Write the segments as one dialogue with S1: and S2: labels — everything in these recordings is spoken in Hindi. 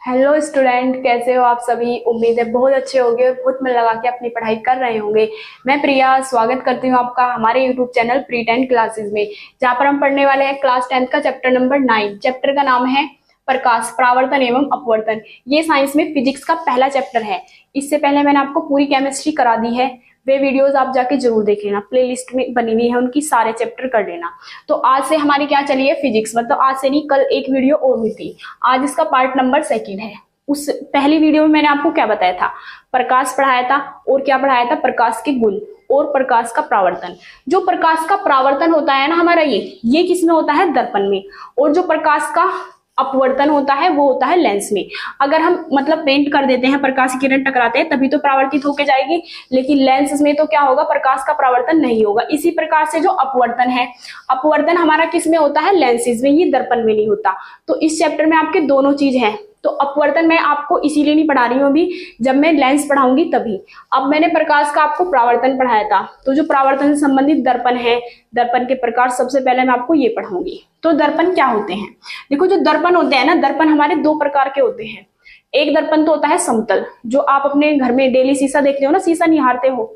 S1: हेलो स्टूडेंट, कैसे हो आप सभी। उम्मीद है बहुत अच्छे होंगे और बहुत मन लगा के अपनी पढ़ाई कर रहे होंगे। मैं प्रिया स्वागत करती हूँ आपका हमारे यूट्यूब चैनल प्री 10 क्लासेस में, जहाँ पर हम पढ़ने वाले हैं क्लास 10 का चैप्टर नंबर 9। चैप्टर का नाम है प्रकाश, परावर्तन एवं अपवर्तन। ये साइंस में फिजिक्स का पहला चैप्टर है। इससे पहले मैंने आपको पूरी केमिस्ट्री करा दी है, वे वीडियोस आप जाके जरूर देख लेना, प्लेलिस्ट में बनी हुई है उनकी, सारे चैप्टर कर लेना। तो आज से हमारी क्या चली है, फिजिक्स। मतलब आज से नहीं, कल एक वीडियो और हुई थी, आज इसका पार्ट नंबर 2 है। उस पहली वीडियो में मैंने आपको क्या बताया था, प्रकाश पढ़ाया था, और क्या पढ़ाया था, प्रकाश के गुण और प्रकाश का परावर्तन। जो प्रकाश का परावर्तन होता है ना हमारा, ये किस में होता है, दर्पण में। और जो प्रकाश का अपवर्तन होता है वो होता है लेंस में। अगर हम मतलब पेंट कर देते हैं, प्रकाश की किरण टकराते हैं तभी तो परावर्तित होके जाएगी, लेकिन लेंस में तो क्या होगा, प्रकाश का परावर्तन नहीं होगा। इसी प्रकार से जो अपवर्तन है, अपवर्तन हमारा किस में होता है, लेंसेज में, ये दर्पण में नहीं होता। तो इस चैप्टर में आपके दोनों चीज है। तो अपवर्तन मैं आपको इसीलिए नहीं पढ़ा रही हूँ अभी, जब मैं लेंस पढ़ाऊंगी तभी। अब मैंने प्रकाश का आपको परावर्तन पढ़ाया था, तो जो परावर्तन से संबंधित दर्पण है, दर्पण के प्रकार, सबसे पहले मैं आपको ये पढ़ाऊंगी। तो दर्पण क्या होते हैं, देखो जो दर्पण होते हैं ना, दर्पण हमारे दो प्रकार के होते हैं। एक दर्पण तो होता है समतल, जो आप अपने घर में डेली शीशा देखते हो ना, शीशा निहारते हो,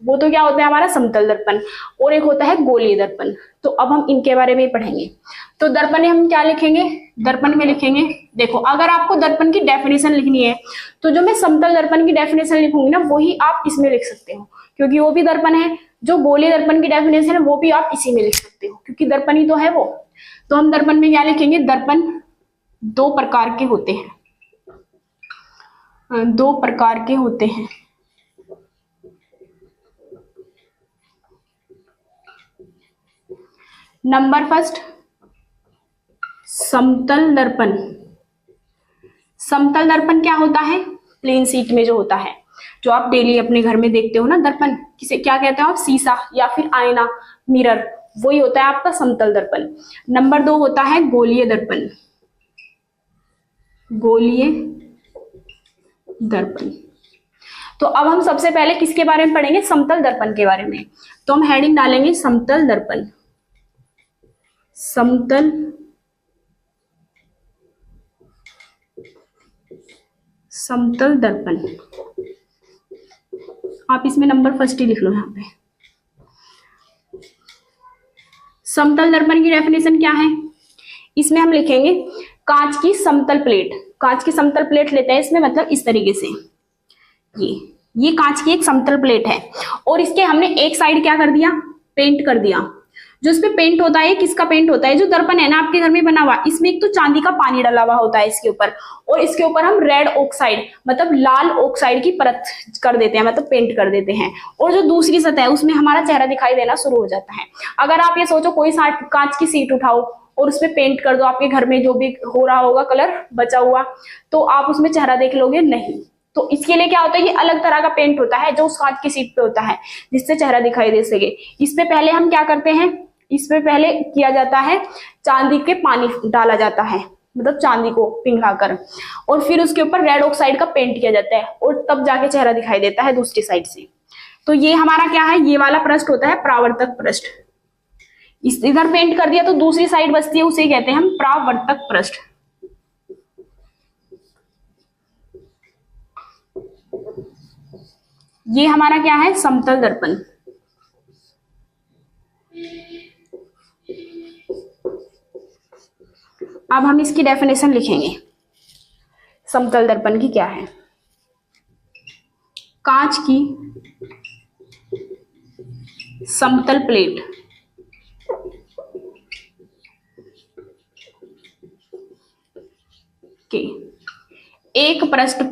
S1: वो तो क्या होता है, हमारा समतल दर्पण। और एक होता है गोलीय दर्पण। तो अब हम इनके बारे में पढ़ेंगे। तो दर्पण में हम क्या लिखेंगे, दर्पण में लिखेंगे, देखो अगर आपको दर्पण की डेफिनेशन लिखनी है तो जो मैं समतल दर्पण की डेफिनेशन लिखूंगी ना, वही आप इसमें लिख सकते हो, क्योंकि वो भी दर्पण है। जो गोलीय दर्पण की डेफिनेशन है वो भी आप इसी में लिख सकते हो, क्योंकि दर्पण ही तो है वो। तो हम दर्पण में क्या लिखेंगे, दर्पण दो प्रकार के होते हैं, दो प्रकार के होते हैं। नंबर फर्स्ट, समतल दर्पण। समतल दर्पण क्या होता है, प्लेन शीट में जो होता है, जो आप डेली अपने घर में देखते हो ना दर्पण, किसे क्या कहते हो आप, शीशा या फिर आईना, मिरर, वही होता है आपका समतल दर्पण। नंबर 2 होता है गोलीय दर्पण। गोलीय दर्पण। तो अब हम सबसे पहले किसके बारे में पढ़ेंगे, समतल दर्पण के बारे में। तो हम हेडिंग डालेंगे समतल दर्पण। समतल समतल दर्पण, आप इसमें नंबर फर्स्ट ही लिख लो। यहाँ पे समतल दर्पण की डेफिनेशन क्या है, इसमें हम लिखेंगे कांच की समतल प्लेट। कांच की समतल प्लेट लेते हैं इसमें, मतलब इस तरीके से, ये कांच की एक समतल प्लेट है, और इसके हमने एक साइड क्या कर दिया, पेंट कर दिया। जो इसपे पेंट होता है, किसका पेंट होता है, जो दर्पण है ना आपके घर में बना हुआ, इसमें एक तो चांदी का पानी डाला हुआ होता है इसके ऊपर, और इसके ऊपर हम रेड ऑक्साइड मतलब लाल ऑक्साइड की परत कर देते हैं, मतलब पेंट कर देते हैं। और जो दूसरी सतह है उसमें हमारा चेहरा दिखाई देना शुरू हो जाता है। अगर आप ये सोचो, कोई कांच की सीट उठाओ और उसमें पेंट कर दो, आपके घर में जो भी हो रहा होगा कलर बचा हुआ, तो आप उसमें चेहरा देख लोगे नहीं। तो इसके लिए क्या होता है, ये अलग तरह का पेंट होता है जो उस कांच की सीट पे होता है, जिससे चेहरा दिखाई दे सके। इसमें पहले हम क्या करते हैं, इसमें पहले किया जाता है, चांदी के पानी डाला जाता है, मतलब चांदी को पिघलाकर, और फिर उसके ऊपर रेड ऑक्साइड का पेंट किया जाता है, और तब जाके चेहरा दिखाई देता है दूसरी साइड से। तो ये हमारा क्या है, ये वाला पृष्ठ होता है परावर्तक पृष्ठ। इस इधर पेंट कर दिया तो दूसरी साइड बचती है, उसे कहते हैं हम परावर्तक पृष्ठ। ये हमारा क्या है, समतल दर्पण। अब हम इसकी डेफिनेशन लिखेंगे, समतल दर्पण की क्या है। कांच की समतल प्लेट के एक पृष्ठ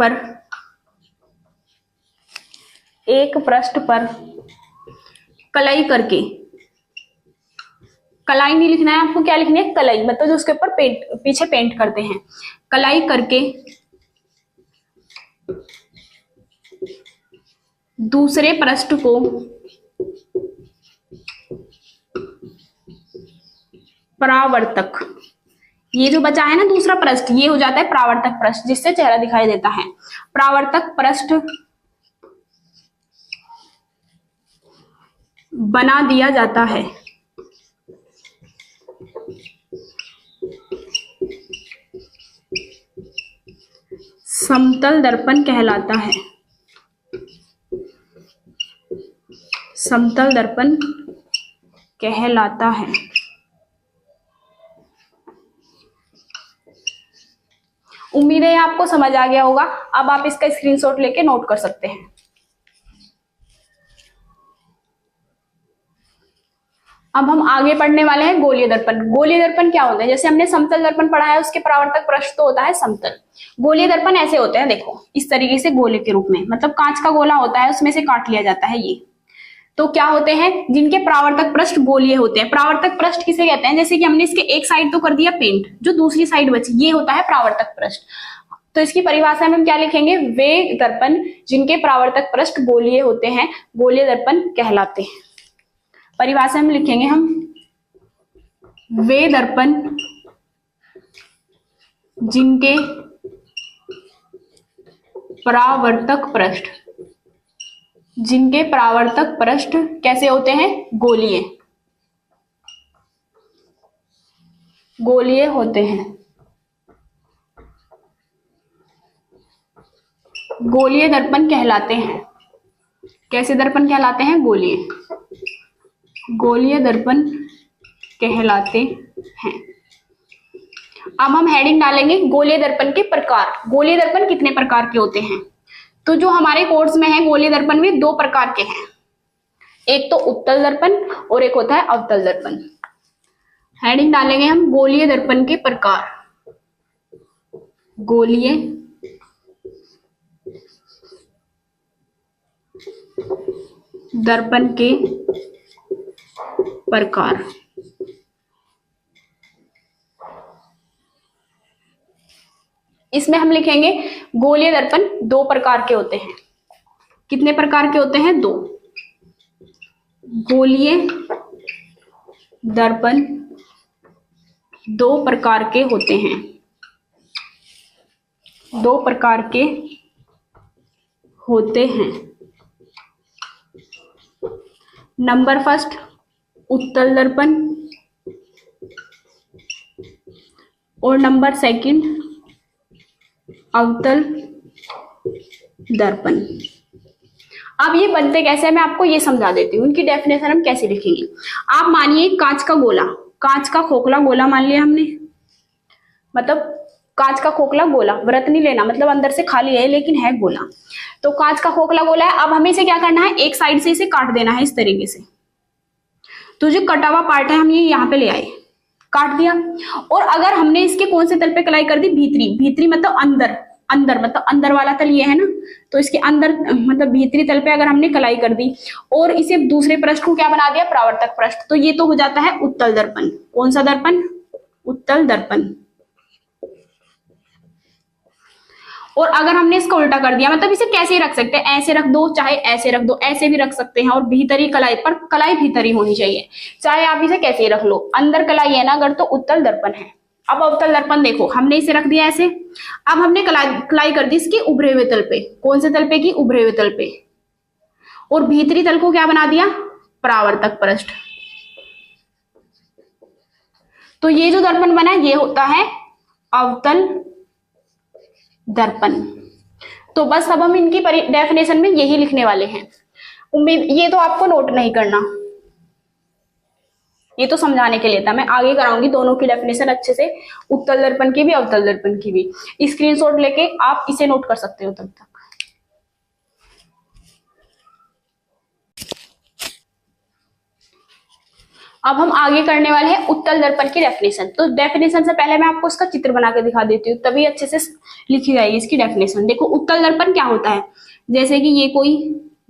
S1: पर कलाई करके, कलाई नहीं लिखना है आपको, क्या लिखना है, कलाई, मतलब जो उसके ऊपर पेंट, पीछे पेंट करते हैं, कलाई करके दूसरे पृष्ठ को परावर्तक, ये जो बचा है ना दूसरा पृष्ठ, ये हो जाता है परावर्तक पृष्ठ, जिससे चेहरा दिखाई देता है। परावर्तक पृष्ठ बना दिया जाता है। समतल दर्पण कहलाता है। समतल दर्पण कहलाता है। उम्मीद है आपको समझ आ गया होगा। अब आप इसका स्क्रीनशॉट लेके नोट कर सकते हैं। अब हम आगे पढ़ने वाले हैं गोलीय दर्पण। गोलीय दर्पण क्या होता है? जैसे हमने समतल दर्पण पढ़ा है, उसके परावर्तक पृष्ठ तो होता है समतल। गोलीय दर्पण ऐसे होते हैं, देखो इस तरीके से गोले के रूप में, मतलब कांच का गोला होता है, उसमें से काट लिया जाता है ये। तो क्या होते हैं? जिनके परावर्तक पृष्ठ गोलीय होते हैं। परावर्तक पृष्ठ किसे कहते हैं? जैसे कि हमने इसके एक साइड तो कर दिया पेंट, जो दूसरी साइड बची ये होता है परावर्तक पृष्ठ। तो इसकी परिभाषा में हम क्या लिखेंगे? वे दर्पण जिनके परावर्तक पृष्ठ गोलीय होते हैं, गोलीय दर्पण कहलाते हैं। परिभाषा में लिखेंगे हम, वे दर्पण जिनके परावर्तक पृष्ठ, जिनके परावर्तक पृष्ठ कैसे होते हैं? गोलीय, गोलीय होते हैं। गोलीय दर्पण कहलाते हैं। कैसे दर्पण कहलाते हैं? गोलीय, गोलीय दर्पण कहलाते हैं। अब हम हेडिंग डालेंगे गोलीय दर्पण के प्रकार। गोलीय दर्पण कितने प्रकार के होते हैं? तो जो हमारे कोर्स में है गोलीय दर्पण में दो प्रकार के हैं, एक तो उत्तल दर्पण और एक होता है अवतल दर्पण। हेडिंग डालेंगे हम गोलीय दर्पण के प्रकार। गोलीय दर्पण के प्रकार। इसमें हम लिखेंगे गोलीय दर्पण दो प्रकार के होते हैं। कितने प्रकार के होते हैं? दो। गोलीय दर्पण दो प्रकार के होते हैं। दो प्रकार के होते हैं। नंबर फर्स्ट उत्तल दर्पण और नंबर सेकंड अवतल दर्पण। अब ये बनते कैसे हैं मैं आपको ये समझा देती हूँ। इनकी डेफिनेशन हम कैसे लिखेंगे। आप मानिए कांच का गोला, कांच का खोखला गोला मान लिया हमने, मतलब कांच का खोखला गोला, व्रत नहीं लेना, मतलब अंदर से खाली है लेकिन है गोला। तो कांच का खोखला गोला है। अब हमें इसे क्या करना है? एक साइड से इसे काट देना है इस तरीके से। तो जो कटा हुआ पार्ट है हम ये यहाँ पे ले आए, काट दिया। और अगर हमने इसके कौन से तल पे कलाई कर दी? भीतरी। भीतरी मतलब अंदर, अंदर मतलब अंदर वाला तल ये है ना, तो इसके अंदर मतलब भीतरी तल पे अगर हमने कलाई कर दी और इसे दूसरे पृष्ठ को क्या बना दिया? परावर्तक पृष्ठ। तो ये तो हो जाता है उत्तल दर्पण। कौन सा दर्पण? उत्तल दर्पण। और अगर हमने इसको उल्टा कर दिया, मतलब इसे कैसे रख सकते हैं? ऐसे रख दो, चाहे ऐसे रख दो, ऐसे भी रख सकते हैं। और भीतरी कलाई पर, कलाई भीतरी होनी चाहिए, चाहे आप इसे कैसे ही रख लो। अंदर कलाई है ना अगर, तो उत्तल दर्पण है। अब अवतल दर्पण देखो, हमने इसे रख दिया ऐसे। अब हमने कलाई कर दी इसके उभरे हुए तल पे। कौन से तल पे की? उभरे हुए तल पे। और भीतरी तल को क्या बना दिया? परावर्तक पृष्ठ। तो ये जो दर्पण बना ये होता है अवतल दर्पण। तो बस अब हम इनकी डेफिनेशन में यही लिखने वाले हैं। उम्मीद ये तो आपको नोट नहीं करना, ये तो समझाने के लिए था। मैं आगे कराऊंगी दोनों की डेफिनेशन अच्छे से, उत्तल दर्पण की भी अवतल दर्पण की भी। स्क्रीनशॉट लेके आप इसे नोट कर सकते हो तब तक। अब हम आगे करने वाले हैं उत्तल दर्पण की डेफिनेशन। तो डेफिनेशन से पहले मैं आपको इसका चित्र बना के दिखा देती हूँ, तभी अच्छे से लिखी जाएगी इसकी डेफिनेशन। देखो उत्तल दर्पण क्या होता है? जैसे कि ये कोई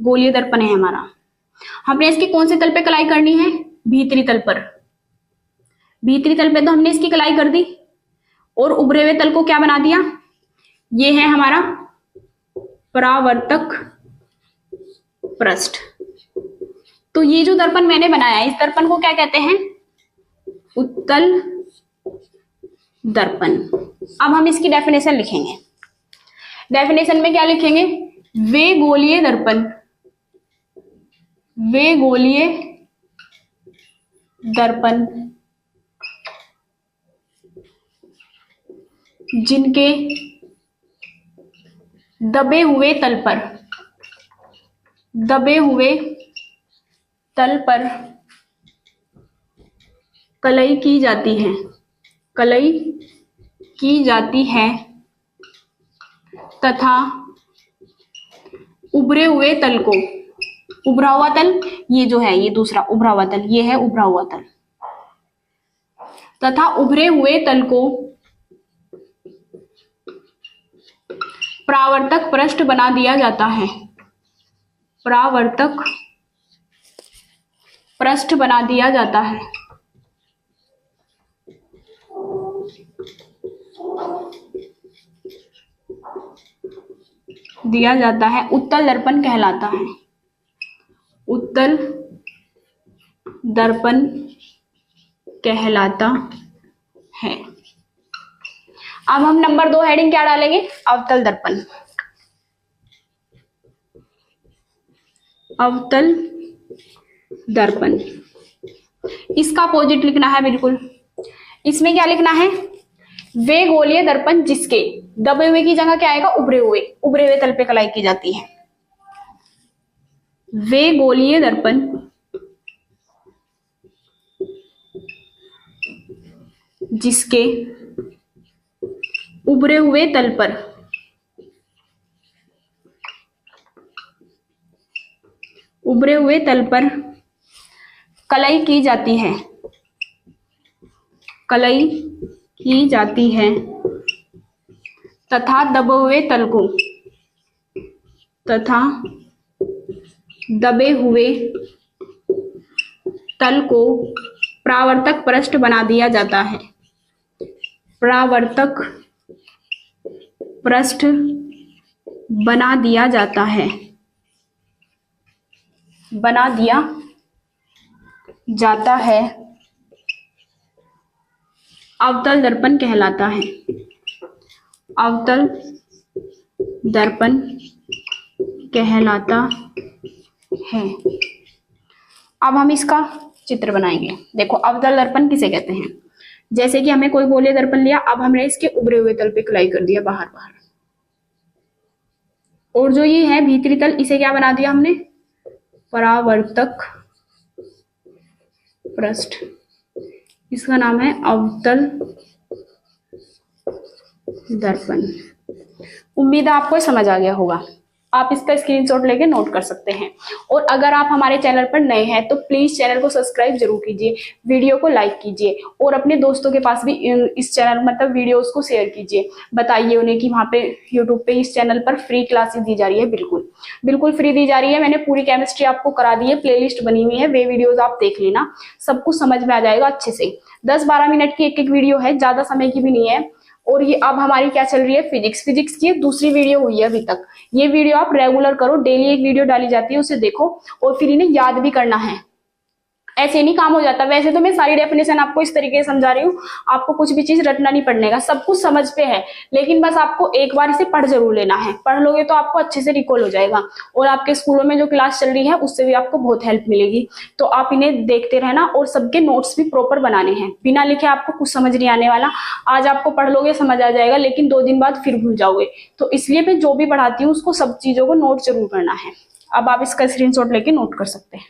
S1: गोलीय दर्पण है हमारा, हमने इसकी कौन से तल पे कलाई करनी है? भीतरी तल पर। भीतरी तल पे तो हमने इसकी कलाई कर दी और उभरे हुए तल को क्या बना दिया? ये है हमारा परावर्तक पृष्ठ। तो ये जो दर्पण मैंने बनाया है, इस दर्पण को क्या कहते हैं? उत्तल दर्पण। अब हम इसकी डेफिनेशन लिखेंगे। डेफिनेशन में क्या लिखेंगे? वे गोलीय दर्पण, वे गोलीय दर्पण जिनके दबे हुए तल पर, दबे हुए तल पर कलई की जाती है, कलई की जाती है तथा उभरे हुए तल को, उभरा हुआ तल ये जो है, ये दूसरा उभरा हुआ तल, ये है उभरा हुआ तल, तथा उभरे हुए तल को परावर्तक पृष्ठ बना दिया जाता है, परावर्तक पृष्ठ बना दिया जाता है, दिया जाता है, उत्तल दर्पण कहलाता है, उत्तल दर्पण कहलाता है। अब हम नंबर 2 हेडिंग क्या डालेंगे, अवतल दर्पण, अवतल दर्पण। इसका अपोजिट लिखना है बिल्कुल। इसमें क्या लिखना है, वे गोलीय दर्पण जिसके, दबे हुए की जगह क्या आएगा, उभरे हुए, उभरे हुए तल पे कलाई की जाती है। वे गोलीय दर्पण जिसके उभरे हुए तल पर, उभरे हुए तल पर कलई की जाती है, कलई की जाती है तथा दबे हुए तल को, तथा दबे हुए तल को परावर्तक पृष्ठ बना दिया जाता है, परावर्तक पृष्ठ बना दिया जाता है, बना दिया जाता है, अवतल दर्पण कहलाता है, अवतल दर्पण कहलाता है। अब हम इसका चित्र बनाएंगे। देखो अवतल दर्पण किसे कहते हैं, जैसे कि हमें कोई गोलीय दर्पण लिया, अब हमने इसके उभरे हुए तल पे कलाई कर दिया बाहर बाहर, और जो ये है भीतरी तल, इसे क्या बना दिया हमने, परावर्तक पृष्ठ, इसका नाम है अवतल दर्पण। उम्मीद है आपको समझ आ गया होगा। आप इसका स्क्रीनशॉट लेके नोट कर सकते हैं। और अगर आप हमारे चैनल पर नए हैं तो प्लीज चैनल को सब्सक्राइब जरूर कीजिए, वीडियो को लाइक कीजिए और अपने दोस्तों के पास भी इस चैनल मतलब वीडियोस को शेयर कीजिए। बताइए उन्हें कि वहाँ पे यूट्यूब पे इस चैनल पर फ्री क्लासेस दी जा रही है, बिल्कुल बिल्कुल फ्री दी जा रही है। मैंने पूरी केमिस्ट्री आपको करा दी है, प्लेलिस्ट बनी हुई है, वे वीडियोज आप देख लेना, सब कुछ समझ में आ जाएगा अच्छे से। 10-12 मिनट की एक एक वीडियो है, ज्यादा समय की भी नहीं है। और ये अब हमारी क्या चल रही है, फिजिक्स की दूसरी वीडियो हुई है अभी तक। ये वीडियो आप रेगुलर करो, डेली एक वीडियो डाली जाती है, उसे देखो और फिर इन्हें याद भी करना है। ऐसे नहीं काम हो जाता। वैसे तो मैं सारी डेफिनेशन आपको इस तरीके से समझा रही हूँ, आपको कुछ भी चीज रटना नहीं पड़ने का, सब कुछ समझ पे है, लेकिन बस आपको एक बार इसे पढ़ जरूर लेना है। पढ़ लोगे तो आपको अच्छे से रिकॉल हो जाएगा और आपके स्कूलों में जो क्लास चल रही है उससे भी आपको बहुत हेल्प मिलेगी। तो आप इन्हें देखते रहना और सबके नोट्स भी प्रॉपर बनाने हैं, बिना लिखे आपको कुछ समझ नहीं आने वाला। आज आपको पढ़ लोगे समझ आ जाएगा, लेकिन 2 दिन बाद फिर भूल जाओगे। तो इसलिए मैं जो भी पढ़ाती हूँ उसको सब चीजों को नोट जरूर करना है। अब आप इसका स्क्रीनशॉट लेके नोट कर सकते हैं।